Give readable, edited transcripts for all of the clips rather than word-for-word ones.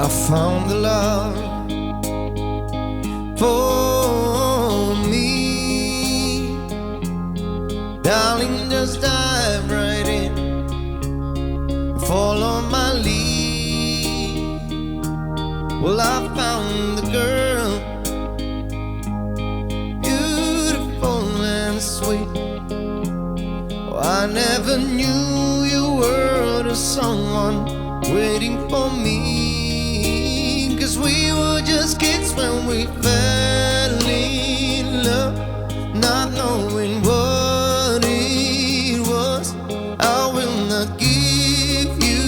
I found the love for me. Darling, just dive right in, follow my lead. Well, I found the girl, beautiful and sweet. Oh, I never knew you were the someone waiting for me. 'Cause we were just kids when we fell in love, not knowing what it was. I will not give you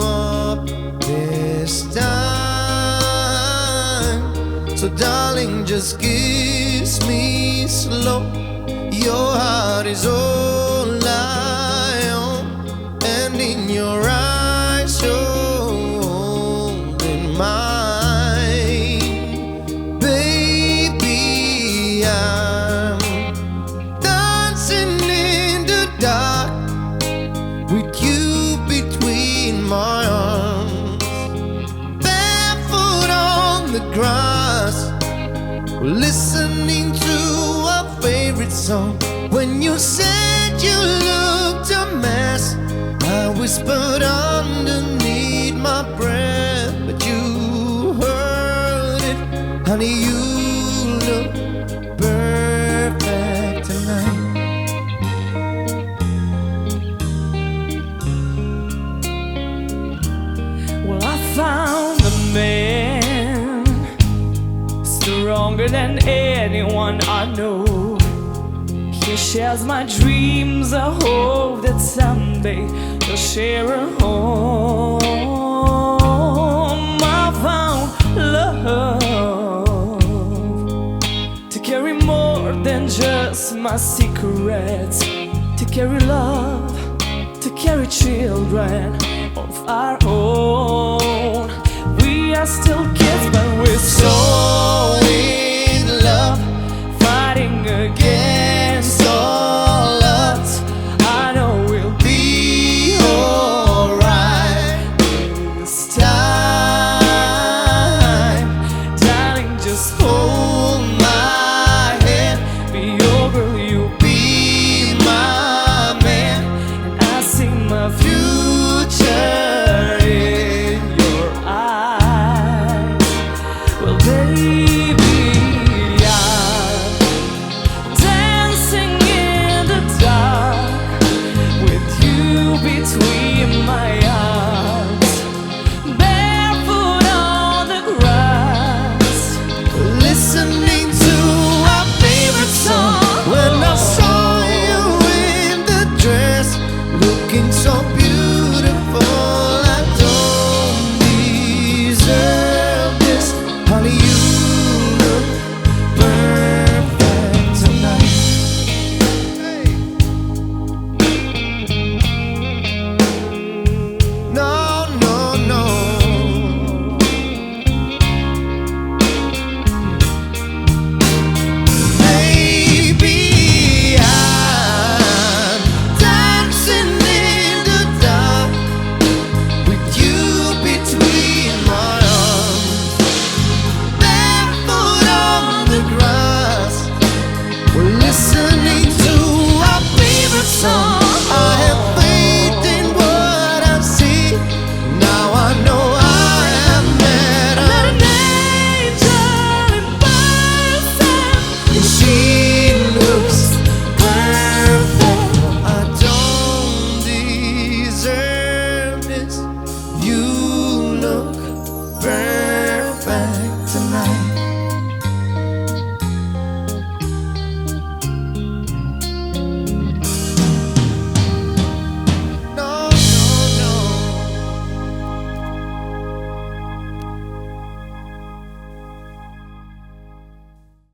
up this time. So darling, just kiss me slow. Your heart is all I own, and in your eyes you're holding mine. Baby, I'm dancing in the dark with you between my arms, barefoot on the grass, listening to our favorite song. When you said you looked a mess, I whispered underneath my breath, but you heard it, honey, you look perfect tonight. Well, I found a man stronger than anyone I know. He shares my dreams. I hope that someday we'll share a home. I found love to carry more than just my secrets, to carry love, to carry children of our own. We are still kids, but we're so